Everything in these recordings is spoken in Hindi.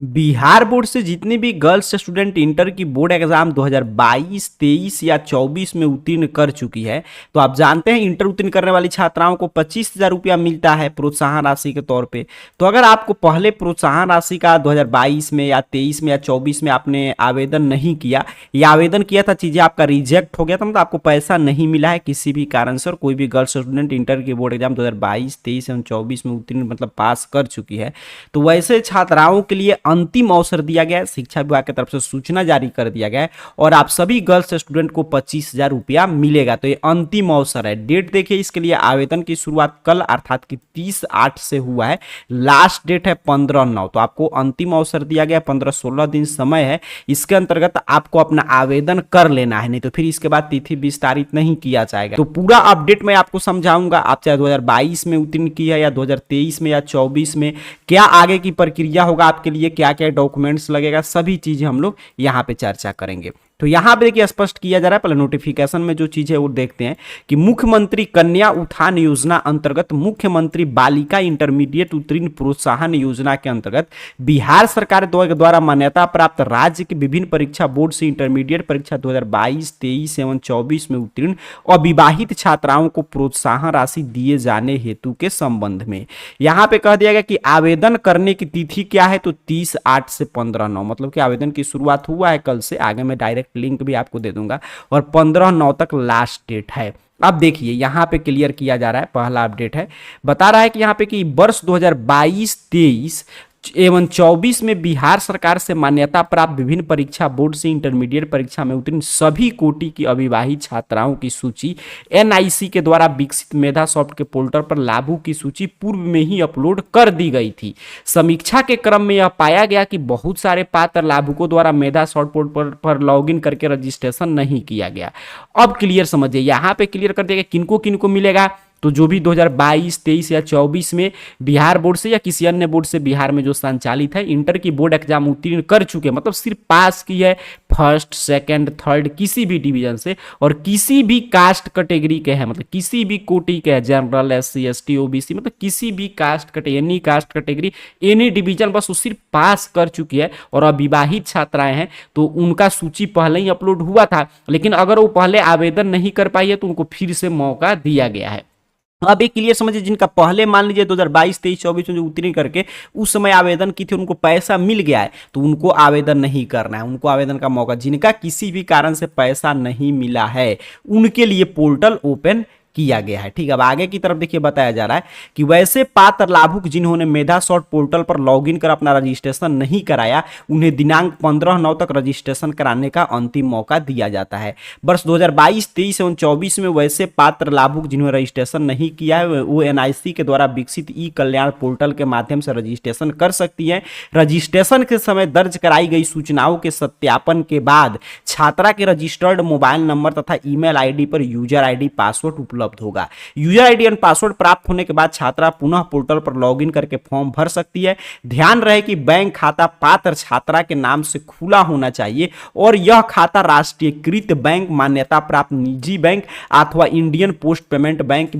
बिहार बोर्ड से जितने भी गर्ल्स स्टूडेंट इंटर की बोर्ड एग्जाम 2022, 23 या 24 में उत्तीर्ण कर चुकी है, तो आप जानते हैं इंटर उत्तीर्ण करने वाली छात्राओं को 25,000 रुपया मिलता है प्रोत्साहन राशि के तौर पे। तो अगर आपको पहले प्रोत्साहन राशि का 2022 में या 23 में या 24 में आपने आवेदन नहीं किया या आवेदन किया था, चीजें आपका रिजेक्ट हो गया था, मतलब आपको पैसा नहीं मिला है किसी भी कारण से, और कोई भी गर्ल्स स्टूडेंट इंटर की बोर्ड एग्जाम 2022, 23 एवं 24 में उत्तीर्ण मतलब पास कर चुकी है, तो वैसे छात्राओं के लिए अंतिम अवसर दिया गया है। शिक्षा विभाग की तरफ से सूचना जारी कर दिया गया है और आप सभी गर्ल्स स्टूडेंट को 25,000 रुपया मिलेगा। तो ये अंतिम अवसर है। डेट देखिए, इसके लिए आवेदन की शुरुआत कल अर्थात कि 30/8 से हुआ है। लास्ट डेट है 15/9। तो आपको अंतिम अवसर दिया गया, 15-16 दिन समय है। इसके अंतर्गत आपको अपना आवेदन कर लेना है, नहीं तो फिर इसके बाद तिथि विस्तारित नहीं किया जाएगा। तो पूरा अपडेट मैं आपको समझाऊंगा। आप चाहे 2022 में उत्तीर्ण किया या 2023 में या 24 में, क्या आगे की प्रक्रिया होगा आपके लिए, क्या क्या डॉक्यूमेंट्स लगेगा, सभी चीजें हम लोग यहां पे चर्चा करेंगे। तो यहां पे देखिए स्पष्ट किया जा रहा है, पहले नोटिफिकेशन में जो चीज है वो देखते हैं कि मुख्यमंत्री कन्या उत्थान योजना अंतर्गत मुख्यमंत्री बालिका इंटरमीडिएट उत्तीर्ण प्रोत्साहन योजना के अंतर्गत बिहार सरकार द्वारा मान्यता प्राप्त राज्य के विभिन्न परीक्षा बोर्ड से इंटरमीडिएट परीक्षा 2022, 23 एवं 24 में उत्तीर्ण अविवाहित छात्राओं को प्रोत्साहन राशि दिए जाने हेतु के संबंध में यहां पे कह दिया गया कि आवेदन करने की तिथि क्या है, तो 30/8 से 15/9, मतलब कि आवेदन की शुरुआत हुआ है कल से, आगे मैं डायरेक्ट लिंक भी आपको दे दूंगा, और 15/9 तक लास्ट डेट है। अब देखिए यहां पे क्लियर किया जा रहा है, पहला अपडेट है, बता रहा है कि यहां पे कि वर्ष 2022-23 एवं 24 में बिहार सरकार से मान्यता प्राप्त विभिन्न परीक्षा बोर्ड से इंटरमीडिएट परीक्षा में उत्तीर्ण सभी कोटि की अविवाहित छात्राओं की सूची एनआईसी के द्वारा विकसित मेधा सॉफ्ट के पोर्टल पर लाभों की सूची पूर्व में ही अपलोड कर दी गई थी। समीक्षा के क्रम में यह पाया गया कि बहुत सारे पात्र लाभुकों द्वारा मेधा सॉफ्ट पोर्टल पर लॉगिन करके रजिस्ट्रेशन नहीं किया गया। अब क्लियर समझिए, यहां पे क्लियर कर दिया गया किनको किनको मिलेगा। तो जो भी 2022, 23 या 24 में बिहार बोर्ड से या किसी अन्य बोर्ड से बिहार में जो संचालित है इंटर की बोर्ड एग्जाम उत्तीर्ण कर चुके, मतलब सिर्फ पास की है, फर्स्ट, सेकंड, थर्ड किसी भी डिवीजन से, और किसी भी कास्ट कैटेगरी के हैं, मतलब किसी भी कोटि के हैं, जनरल, SC, ST, OBC, मतलब किसी भी caste category, any caste category, any division, बस वो सिर्फ पास कर चुकी है और अविवाहित छात्राएं हैं, तो उनका सूची पहले ही अपलोड हुआ था, लेकिन अगर वो पहले आवेदन नहीं कर पाई है तो उनको फिर से मौका दिया गया है। अब एक क्लियर समझिए, जिनका पहले मान लीजिए 2022, 23, 24 में जो उत्तीर्ण करके उस समय आवेदन की थी, उनको पैसा मिल गया है, तो उनको आवेदन नहीं करना है, उनको आवेदन का मौका, जिनका किसी भी कारण से पैसा नहीं मिला है उनके लिए पोर्टल ओपन किया गया है। ठीक है, अब आगे की तरफ देखिए बताया जा रहा है कि वैसे पात्र लाभुक जिन्होंने मेधा सॉफ्ट पोर्टल पर लॉगिन कर अपना रजिस्ट्रेशन नहीं कराया, उन्हें दिनांक 15/9 तक रजिस्ट्रेशन कराने का अंतिम मौका दिया जाता है। वर्ष 2022, 23 एवं 24 में वैसे पात्र लाभुक जिन्होंने रजिस्ट्रेशन नहीं किया है वो एनआईसी के द्वारा विकसित ई कल्याण पोर्टल के माध्यम से रजिस्ट्रेशन कर सकती है। रजिस्ट्रेशन के समय दर्ज कराई गई सूचनाओं के सत्यापन के बाद छात्रा के रजिस्टर्ड मोबाइल नंबर तथा ईमेल आईडी पर यूजर आईडी पासवर्ड उपलब्ध होगा। यूजर आईडी और पासवर्ड प्राप्त होने के बाद छात्रा पुनः पोर्टल पर लॉगिन करके फॉर्म भर सकती है। ध्यान रहे कि बैंक खाता पात्र छात्रा के नाम से खुला होना चाहिए और यह खाता राष्ट्रीयकृत बैंक, मान्यता प्राप्त निजी बैंक अथवा Indian post payment bank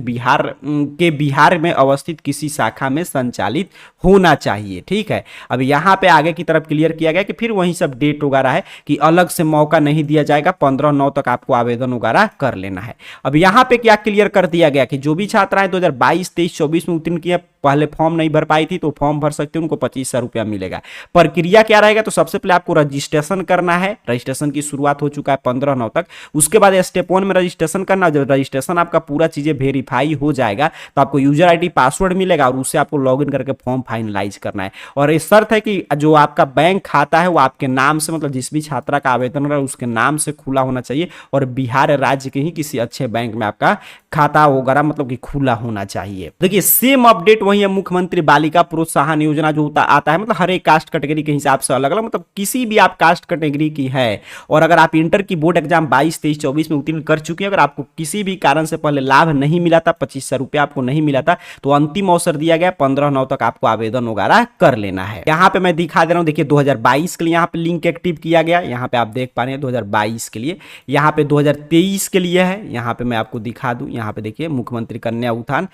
Bihar में अवस्थित किसी शाखा में संचालित होना चाहिए। ठीक है, अब यहां पे आगे की तरफ क्लियर किया गया कि फिर वही सब डेट वगैरह है कि अलग से मौका नहीं दिया जाएगा, 15/9 तक आपको आवेदन वगैरह कर लेना है। अब यहां पे क्या क्लियर कर दिया गया कि जो भी छात्राएं 2022, 23, 24 में उत्तीर्ण किए, पहले फॉर्म नहीं भर पाई थी तो फॉर्म भर सकते हैं, उनको 25,000 रुपया मिलेगा। प्रक्रिया क्या रहेगा, तो सबसे पहले आपको रजिस्ट्रेशन करना है। रजिस्ट्रेशन की शुरुआत हो चुका है 15/9 तक। उसके बाद स्टेप 1 में रजिस्ट्रेशन करना, जब रजिस्ट्रेशन आपका पूरा चीजें वेरीफाई हो जाएगा तो आपको यूजर आईडी पासवर्ड मिलेगा और उससे आपको लॉगिन करके फॉर्म फाइनलाइज करना है। और ये शर्त है कि जो आपका बैंक खाता है वो आपके नाम से, मतलब जिस भी छात्रा का आवेदन हो रहा है उसके नाम से खुला होना चाहिए और बिहार राज्य के ही किसी अच्छे बैंक में आपका खाता वगैरह मतलब कि खुला होना चाहिए। देखिए सेम अपडेट वही है, मुख्यमंत्री बालिका प्रोत्साहन योजना जो आता है, मतलब हर एक कास्ट कैटेगरी के हिसाब से अलग अलग, मतलब किसी भी आप कास्ट कैटेगरी की है और अगर आप इंटर की बोर्ड एग्जाम 22, 23, 24 में उत्तीर्ण कर चुके हैं, अगर आपको किसी भी कारण से पहले लाभ नहीं मिला था, 25,000 रुपया आपको नहीं मिला था, तो अंतिम अवसर दिया गया, 15/9 तक आपको आवेदन वगैरह कर लेना है। यहाँ पे मैं दिखा दे रहा हूँ, देखिए 2022 के लिए यहाँ पे लिंक एक्टिव किया गया, यहाँ पे आप देख पा रहे हैं 2022 के लिए, यहाँ पे 2023 के लिए है, यहाँ पे मैं आपको दिखा दूं, यहाँ पे देखिए मुख्यमंत्री कन्या उत्थान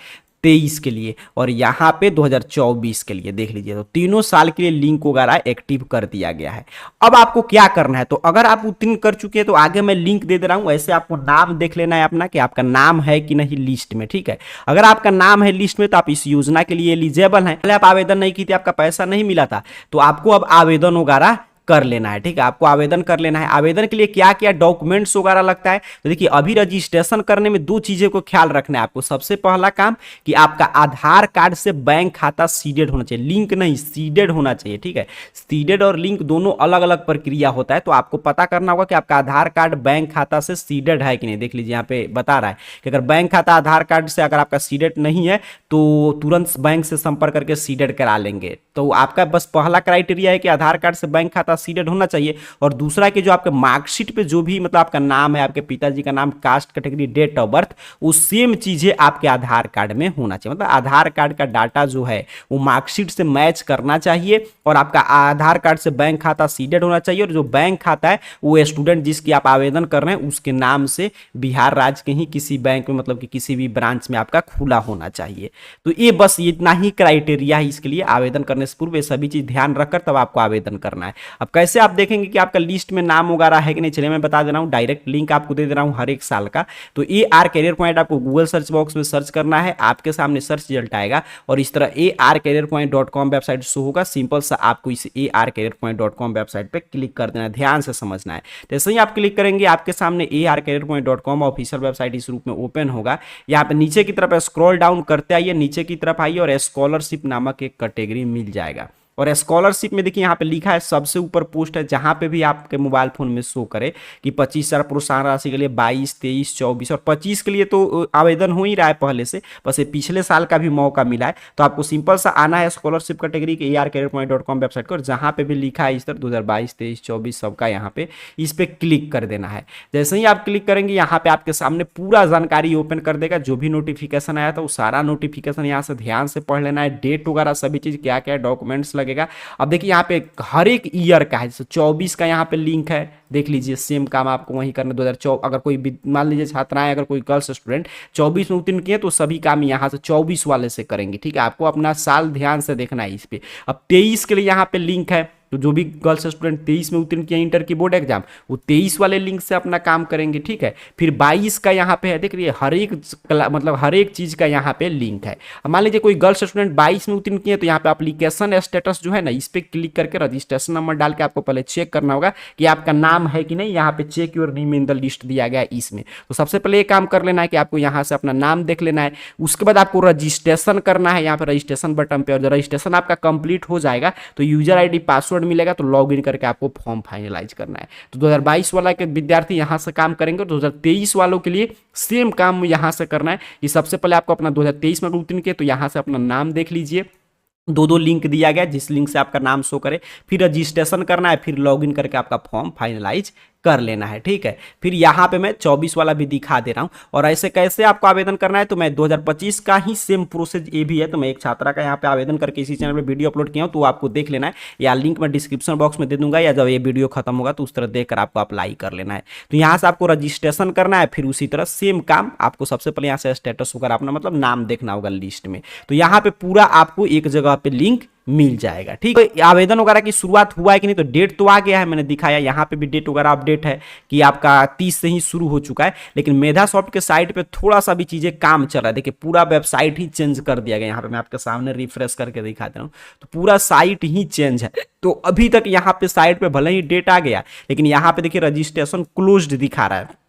2023 के लिए और यहाँ पे 2024 के लिए देख लीजिए। तो तीनों साल के लिए लिंक वगैरह एक्टिव कर दिया गया है। अब आपको क्या करना है, तो अगर आप उत्तीर्ण कर चुके हैं तो आगे मैं लिंक दे रहा हूं, ऐसे आपको नाम देख लेना है अपना कि आपका नाम है कि नहीं लिस्ट में, ठीक है। अगर आपका नाम है लिस्ट में तो आप इस योजना के लिए एलिजिबल हैं। पहले आप आवेदन नहीं की थी, आपका पैसा नहीं मिला था, तो आपको अब आवेदन वगैरह कर लेना है, ठीक है। आपको आवेदन कर लेना है। आवेदन के लिए क्या क्या डॉक्यूमेंट्स वगैरह लगता है, तो देखिए अभी रजिस्ट्रेशन करने में दो चीजें को ख्याल रखना है आपको। सबसे पहला काम कि आपका आधार कार्ड से बैंक खाता सीडेड होना चाहिए, लिंक नहीं सीडेड होना चाहिए, ठीक है। सीडेड और लिंक दोनों अलग अलग प्रक्रिया होता है, तो आपको पता करना होगा कि आपका आधार कार्ड बैंक खाता से सीडेड है कि नहीं। देख लीजिए यहाँ पे बता रहा है कि अगर बैंक खाता आधार कार्ड से अगर आपका सीडेड नहीं है तो तुरंत बैंक से संपर्क करके सीडेड करा लेंगे। तो आपका बस पहला क्राइटेरिया है कि आधार कार्ड से बैंक खाता सीडेड होना चाहिए, और दूसरा कि जो आपके मार्कशीट पे जो भी मतलब आपका नाम है, आपके पिताजी का नाम, caste category, date of birth, वो सेम चीजें आपके आधार कार्ड में होना चाहिए। मतलब आधार कार्ड का डाटा जो है वो मार्कशीट से मैच करना चाहिए, और आपका आधार कार्ड से बैंक खाता सीडेड होना चाहिए, और जो बैंक खाता है वो स्टूडेंट जिसकी आप आवेदन कर रहे हैं उसके नाम से बिहार राज्य के ही किसी बैंक में मतलब कि किसी भी ब्रांच में आपका खुला होना चाहिए। तो ये बस इतना ही क्राइटेरिया है इसके लिए। आवेदन करने से पूर्व ये सभी चीज ध्यान रखकर तब आपको आवेदन करना है। अब कैसे आप देखेंगे कि आपका लिस्ट में नाम वगैरह है कि नहीं, चलिए मैं बता दे रहा हूँ। डायरेक्ट लिंक आपको दे दे रहा हूँ हर एक साल का। तो AR कैरियर पॉइंट आपको गूगल सर्च बॉक्स में सर्च करना है, आपके सामने सर्च रिजल्ट आएगा और इस तरह arcareerpoint.com वेबसाइट शो होगा। सिंपल सा आपको इस arcareerpoint.com वेबसाइट पे क्लिक कर देना है, ध्यान से समझना है। जैसे ही आप क्लिक करेंगे आपके सामने arcareerpoint.com ऑफिशियल वेबसाइट इस रूप में ओपन होगा। यहाँ पे नीचे की तरफ स्क्रॉल डाउन करते आइए, नीचे की तरफ आइए और स्कॉलरशिप नामक एक कैटेगरी मिल जाएगा। और स्कॉलरशिप में देखिए यहाँ पे लिखा है सबसे ऊपर पोस्ट है, जहां पे भी आपके मोबाइल फोन में शो करे कि 25,000 प्रोत्साहन राशि के लिए 22, 23, 24 और 25 के लिए तो आवेदन हो ही रहा है पहले से, बस ये पिछले साल का भी मौका मिला है। तो आपको सिंपल सा आना है स्कॉलरशिप कैटेगरी के arcareerpoint.com वेबसाइट को, और जहां पे भी लिखा है इस तरह 2022, 23, 24 सबका यहाँ पे इस पे क्लिक कर देना है। जैसे ही आप क्लिक करेंगे यहाँ पे आपके सामने पूरा जानकारी ओपन कर देगा, जो भी नोटिफिकेशन आया था वो सारा नोटिफिकेशन यहाँ से ध्यान से पढ़ लेना है, डेट वगैरह सभी चीज क्या क्या डॉक्यूमेंट्स लगेगा। अब देखिए यहाँ पे हर एक ईयर का है, जैसे 24 का यहाँ पे लिंक है, देख लीजिए सेम काम आपको वहीं करना। 2024 अगर कोई मान लीजिए छात्राएं, अगर कोई गर्ल्स स्टूडेंट 24 में उत्तीर्ण किए तो सभी काम यहाँ से 24 वाले से करेंगे, ठीक है। आपको अपना साल ध्यान से देखना है इस पे। अब 23 के लिए यहाँ पे लिंक है, तो जो भी गर्ल्स स्टूडेंट 23 में उत्तीर्ण किया इंटर की बोर्ड एग्जाम, वो 23 वाले लिंक से अपना काम करेंगे, ठीक है। फिर 22 का यहाँ पे है, देख रही है हर एक मतलब हर एक चीज का यहाँ पे लिंक है। मान लीजिए कोई गर्ल्स स्टूडेंट 22 में उत्तीर्ण किए तो यहाँ पे एप्लीकेशन स्टेटस जो है ना, इस पे क्लिक करके रजिस्ट्रेशन नंबर डाल के आपको पहले चेक करना होगा कि आपका नाम है कि नहीं। यहाँ पे check your name in the list दिया गया है इसमें, तो सबसे पहले ये काम कर लेना है कि आपको यहाँ से अपना नाम देख लेना है। उसके बाद आपको रजिस्ट्रेशन करना है यहाँ पे रजिस्ट्रेशन बटन पे, और जब रजिस्ट्रेशन आपका कंप्लीट हो जाएगा तो यूजर आईडी पासवर्ड मिलेगा, तो लॉग इन करके आपको फॉर्म फाइनलाइज करना है। तो 2022 वाला के विद्यार्थी यहां से काम करेंगे, 2023 वालों के लिए सेम काम यहां से करना है। ये सबसे पहले आपको अपना 2023 में उत्तीर्ण किए तो यहां से अपना नाम देख लीजिए, दो लिंक दिया गया जिस लिंक से आपका नाम शो करे, फिर रजिस्ट्रेशन करना है, फिर लॉगिन करके आपका फॉर्म फाइनलाइज कर लेना है, ठीक है। फिर यहाँ पे मैं 24 वाला भी दिखा दे रहा हूँ, और ऐसे कैसे आपको आवेदन करना है, तो मैं 2025 का ही सेम प्रोसेस ये भी है। तो मैं एक छात्रा का यहाँ पे आवेदन करके इसी चैनल पे वीडियो अपलोड किया हूँ, तो आपको देख लेना है, या लिंक मैं डिस्क्रिप्शन बॉक्स में दे दूंगा, या जब ये वीडियो खत्म होगा तो उस तरह देखकर आपको अप्लाई कर लेना है। तो यहाँ से आपको रजिस्ट्रेशन करना है, फिर उसी तरह सेम काम आपको सबसे पहले यहाँ से स्टेटस वगैरह अपना मतलब नाम देखना होगा लिस्ट में, तो यहाँ पे पूरा आपको एक जगह पे लिंक मिल जाएगा, ठीक है। तो आवेदन वगैरह की शुरुआत हुआ है कि नहीं, तो डेट तो आ गया है, मैंने दिखाया यहाँ पे भी डेट वगैरह अपडेट है कि आपका 30 से ही शुरू हो चुका है। लेकिन मेधासॉफ्ट के साइट पे थोड़ा सा भी चीजें काम चल रहा है, देखिए पूरा वेबसाइट ही चेंज कर दिया गया। यहाँ पे मैं आपके सामने रिफ्रेश करके दिखा दे रहा हूँ, तो पूरा साइट ही चेंज है। तो अभी तक यहाँ पे साइट पे भले ही डेट आ गया, लेकिन यहाँ पे देखिए रजिस्ट्रेशन क्लोज्ड दिखा रहा है।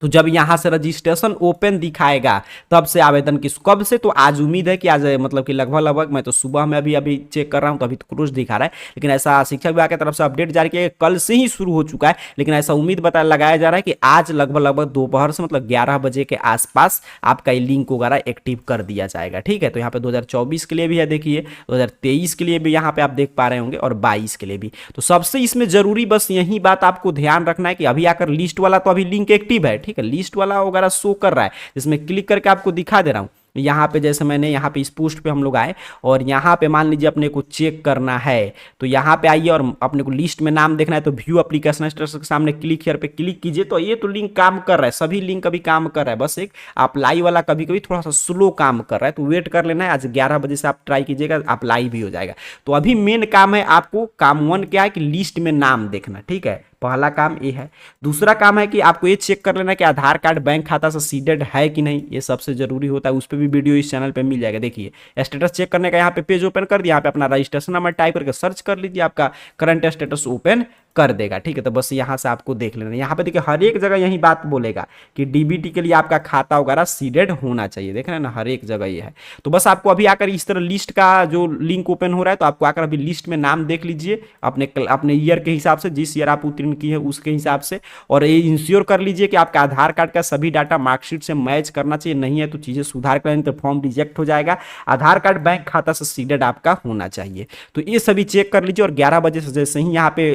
तो जब यहां से रजिस्ट्रेशन ओपन दिखाएगा तब से आवेदन की कब से, तो आज उम्मीद है कि आज मतलब कि लगभग मैं तो सुबह में अभी चेक कर रहा हूं तो अभी तो क्लोज दिखा रहा है, लेकिन ऐसा शिक्षा विभाग की तरफ से अपडेट जारी किया कल से ही शुरू हो चुका है। लेकिन ऐसा उम्मीद लगाया जा रहा है कि आज लगभग दोपहर से मतलब 11 बजे के आसपास आपका ये लिंक वगैरह एक्टिव कर दिया जाएगा, ठीक है। तो यहाँ पे 2024 के लिए भी है, देखिए 2023 के लिए भी यहाँ पे आप देख पा रहे होंगे, और 22 के लिए भी। तो सबसे इसमें जरूरी बस यही बात आपको ध्यान रखना है कि अभी आकर लिस्ट वाला तो अभी लिंक एक्टिव है, ठीक है, लिस्ट वाला वगैरह शो कर रहा है, जिसमें क्लिक करके आपको दिखा दे रहा हूं। यहाँ पे जैसे मैंने यहाँ पे इस पोस्ट पे हम लोग आए और यहाँ पे मान लीजिए अपने को चेक करना है, तो यहाँ पे आइए और अपने को लिस्ट में नाम देखना है, तो व्यू एप्लीकेशन स्टेटस के सामने क्लिक हियर पे क्लिक कीजिए। तो ये तो लिंक काम कर रहा है, सभी लिंक अभी काम कर रहा है, बस एक अप्लाई वाला कभी कभी थोड़ा सा स्लो काम कर रहा है, तो वेट कर लेना है। आज 11 बजे से आप ट्राई कीजिएगा, अप्लाई भी हो जाएगा। तो अभी मेन काम है आपको, काम 1 क्या है कि लिस्ट में नाम देखना, ठीक है, पहला काम ये है। दूसरा काम है कि आपको ये चेक कर लेना कि आधार कार्ड बैंक खाता से सीडेड है कि नहीं, ये सबसे जरूरी होता है। उस पर भी वीडियो इस चैनल पे मिल जाएगा। देखिए स्टेटस चेक करने का यहाँ पे पेज ओपन कर दिया, यहाँ पे अपना रजिस्ट्रेशन नंबर टाइप करके सर्च कर लीजिए, आपका करंट स्टेटस ओपन कर देगा, ठीक है। तो बस यहाँ से आपको देख लेना, यहाँ पे देखिए हर एक जगह यही बात बोलेगा कि डीबीटी के लिए आपका खाता वगैरह सीडेड होना चाहिए, देख रहे हैं ना, हर एक जगह ये है। तो बस आपको अभी आकर इस तरह लिस्ट का जो लिंक ओपन हो रहा है, तो आपको आकर अभी लिस्ट में नाम देख लीजिए अपने अपने ईयर के हिसाब से, जिस ईयर आप उत्तीर्ण की है उसके हिसाब से, और ये इंश्योर कर लीजिए कि आपका आधार कार्ड का सभी डाटा मार्कशीट से मैच करना चाहिए, नहीं है तो चीजें सुधार करें, तो फॉर्म रिजेक्ट हो जाएगा। आधार कार्ड बैंक खाता से सीडेड आपका होना चाहिए, तो ये सभी चेक कर लीजिए। और 11 बजे से जैसे ही यहाँ पे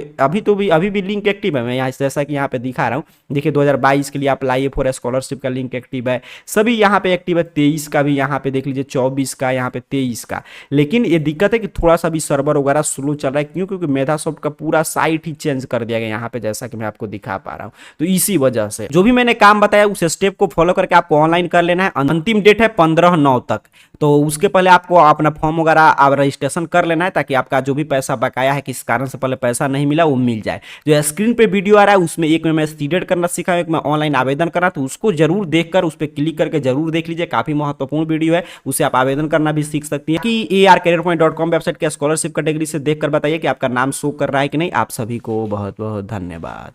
अभी भी लिंक एक्टिव है, मैं यहाँ जैसा कि यहाँ पे दिखा रहा हूँ, देखिए 2022 के लिए अप्लाई फॉर स्कॉलरशिप का लिंक एक्टिव है, सभी यहाँ पे एक्टिव है। 23 का भी यहाँ पे देख लीजिए, 24 का, यहाँ पे 23 का। लेकिन ये दिक्कत है कि थोड़ा सा भी सर्वर वगैरह स्लो चल रहा है, क्यों? क्योंकि मेधासॉफ्ट का पूरा साइट ही चेंज कर दिया गया यहाँ पे, जैसा कि मैं आपको दिखा पा रहा हूँ। तो इसी वजह से जो भी मैंने काम बताया उस स्टेप को फॉलो करके आपको ऑनलाइन कर लेना है। अंतिम डेट है 15/9 तक, तो उसके पहले आपको अपना फॉर्म वगैरह आप रजिस्ट्रेशन कर लेना है, ताकि आपका जो भी पैसा बकाया है, किस कारण से पहले पैसा नहीं मिला, वो मिल जाए। जो स्क्रीन पे वीडियो आ रहा है उसमें एक में मैं सीडेड करना सिखाऊं, एक में ऑनलाइन आवेदन करना, तो उसको जरूर देखकर उस पर क्लिक करके जरूर देख लीजिए, काफी महत्वपूर्ण वीडियो है, उससे आप आवेदन करना भी सीख सकती हैं। कि arcareerpoint.com वेबसाइट के स्कॉलरशिप कैटेगरी से देखकर बताइए कि आपका नाम शो कर रहा है कि नहीं। आप सभी को बहुत बहुत धन्यवाद।